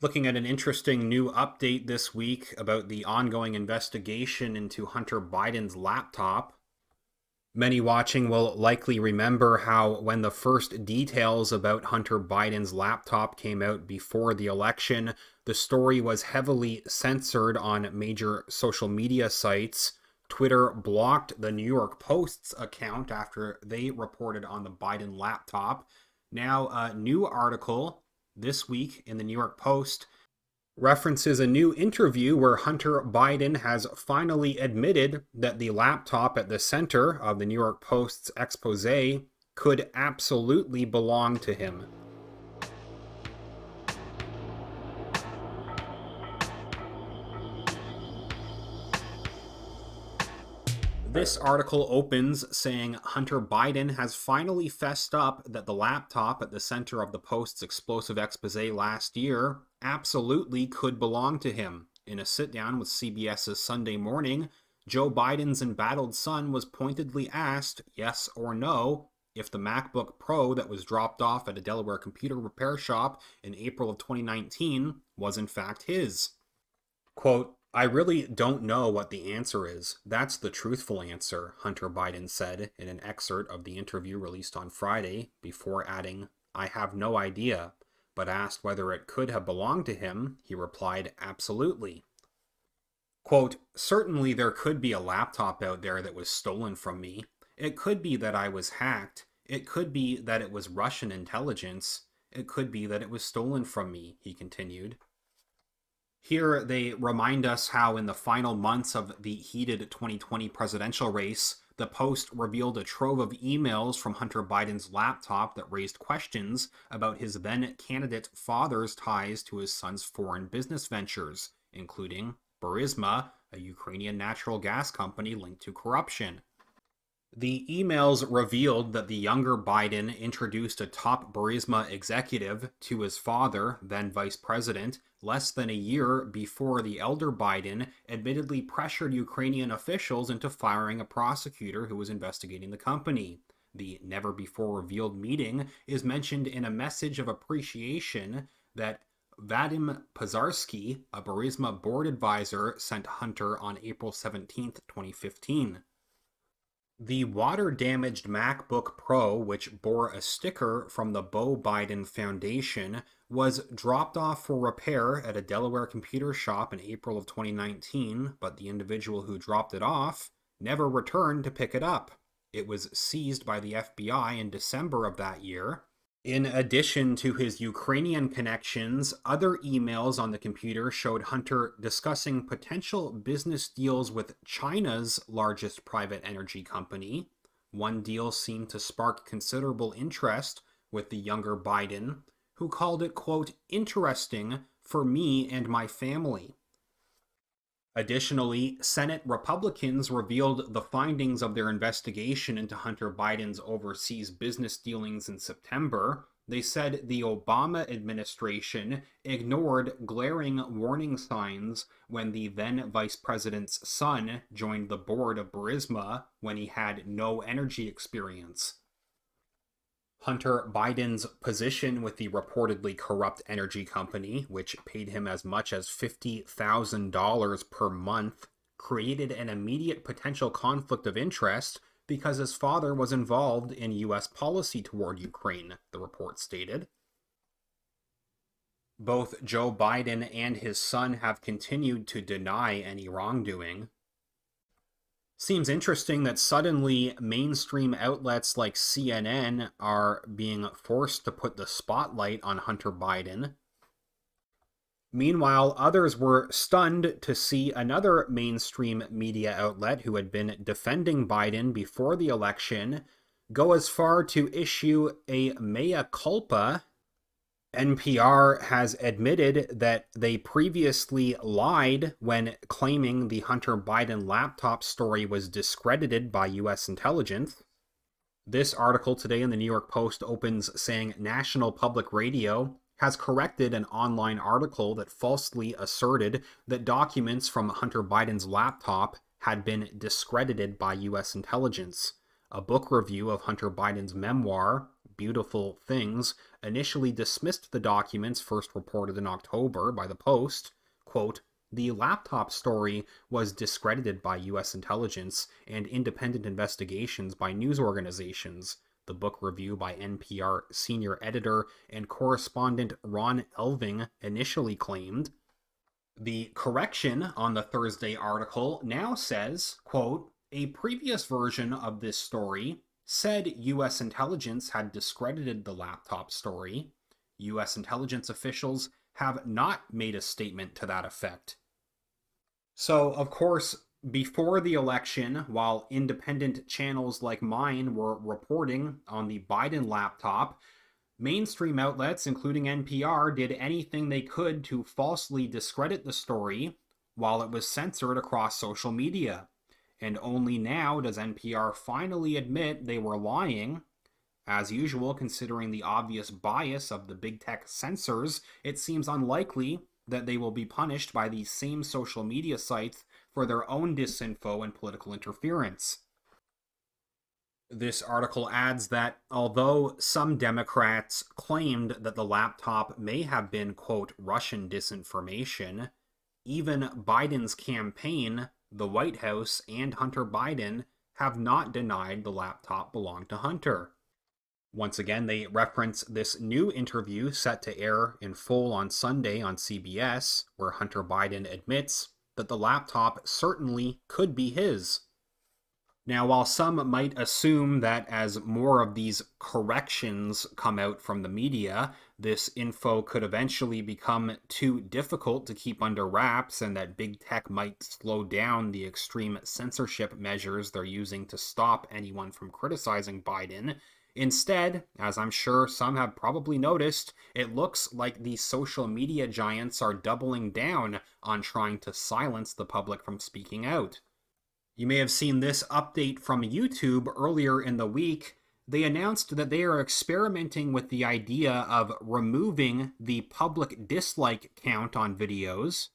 Looking at an interesting new update this week about the ongoing investigation into Hunter Biden's laptop. Many watching will likely remember how, when the first details about Hunter Biden's laptop came out before the election, the story was heavily censored on major social media sites. Twitter blocked the New York Post's account after they reported on the Biden laptop. Now, a new article this week in the New York Post references a new interview where Hunter Biden has finally admitted that the laptop at the center of the New York Post's expose could absolutely belong to him. This article opens saying Hunter Biden has finally fessed up that the laptop at the center of the Post's explosive expose last year absolutely could belong to him. In a sit-down with CBS's Sunday Morning, Joe Biden's embattled son was pointedly asked, yes or no, if the MacBook Pro that was dropped off at a Delaware computer repair shop in April of 2019 was in fact his. Quote, "I really don't know what the answer is. That's the truthful answer," Hunter Biden said in an excerpt of the interview released on Friday, before adding, "I have no idea," but asked whether it could have belonged to him, he replied, "Absolutely." Quote, "Certainly there could be a laptop out there that was stolen from me. It could be that I was hacked. It could be that it was Russian intelligence. It could be that it was stolen from me," he continued. Here, they remind us how in the final months of the heated 2020 presidential race, the Post revealed a trove of emails from Hunter Biden's laptop that raised questions about his then-candidate father's ties to his son's foreign business ventures, including Burisma, a Ukrainian natural gas company linked to corruption. The emails revealed that the younger Biden introduced a top Burisma executive to his father, then vice president, less than a year before the elder Biden admittedly pressured Ukrainian officials into firing a prosecutor who was investigating the company. The never-before-revealed meeting is mentioned in a message of appreciation that Vadim Pazarsky, a Burisma board advisor, sent Hunter on April 17, 2015. The water-damaged MacBook Pro, which bore a sticker from the Beau Biden Foundation, was dropped off for repair at a Delaware computer shop in April of 2019, but the individual who dropped it off never returned to pick it up. It was seized by the FBI in December of that year. In addition to his Ukrainian connections, other emails on the computer showed Hunter discussing potential business deals with China's largest private energy company. One deal seemed to spark considerable interest with the younger Biden, who called it, quote, "interesting for me and my family." Additionally, Senate Republicans revealed the findings of their investigation into Hunter Biden's overseas business dealings in September. They said the Obama administration ignored glaring warning signs when the then vice president's son joined the board of Burisma when he had no energy experience. Hunter Biden's position with the reportedly corrupt energy company, which paid him as much as $50,000 per month, created an immediate potential conflict of interest because his father was involved in U.S. policy toward Ukraine, the report stated. Both Joe Biden and his son have continued to deny any wrongdoing. Seems interesting that suddenly mainstream outlets like CNN are being forced to put the spotlight on Hunter Biden. Meanwhile, others were stunned to see another mainstream media outlet who had been defending Biden before the election go as far to issue a mea culpa. NPR has admitted that they previously lied when claiming the Hunter Biden laptop story was discredited by U.S. intelligence. This article today in the New York Post opens saying National Public Radio has corrected an online article that falsely asserted that documents from Hunter Biden's laptop had been discredited by U.S. intelligence. A book review of Hunter Biden's memoir, beautiful things, initially dismissed the documents first reported in October by the Post. Quote, "The laptop story was discredited by U.S. intelligence and independent investigations by news organizations," the book review by NPR senior editor and correspondent Ron Elving initially claimed. The correction on the Thursday article now says, quote, "A previous version of this story said U.S. intelligence had discredited the laptop story. U.S. intelligence officials have not made a statement to that effect." So, of course, before the election, while independent channels like mine were reporting on the Biden laptop, mainstream outlets, including NPR, did anything they could to falsely discredit the story while it was censored across social media. And only now does NPR finally admit they were lying. As usual, considering the obvious bias of the big tech censors, it seems unlikely that they will be punished by these same social media sites for their own disinfo and political interference. This article adds that although some Democrats claimed that the laptop may have been, quote, "Russian disinformation," even Biden's campaign, the White House, and Hunter Biden have not denied the laptop belonged to Hunter. Once again, they reference this new interview set to air in full on Sunday on CBS, where Hunter Biden admits that the laptop certainly could be his. Now, while some might assume that as more of these corrections come out from the media, this info could eventually become too difficult to keep under wraps and that big tech might slow down the extreme censorship measures they're using to stop anyone from criticizing Biden, instead, as I'm sure some have probably noticed, it looks like these social media giants are doubling down on trying to silence the public from speaking out. You may have seen this update from YouTube earlier in the week. They announced that they are experimenting with the idea of removing the public dislike count on videos.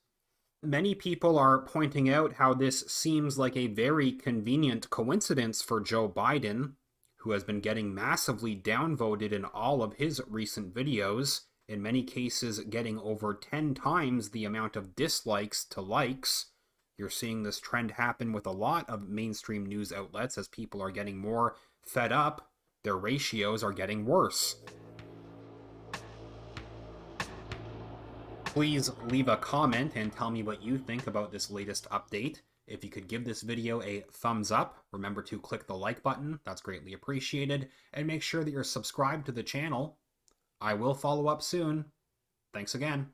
Many people are pointing out how this seems like a very convenient coincidence for Joe Biden, who has been getting massively downvoted in all of his recent videos, in many cases getting over 10 times the amount of dislikes to likes. You're seeing this trend happen with a lot of mainstream news outlets as people are getting more fed up. Their ratios are getting worse. Please leave a comment and tell me what you think about this latest update. If you could give this video a thumbs up, remember to click the like button, that's greatly appreciated, and make sure that you're subscribed to the channel. I will follow up soon. Thanks again.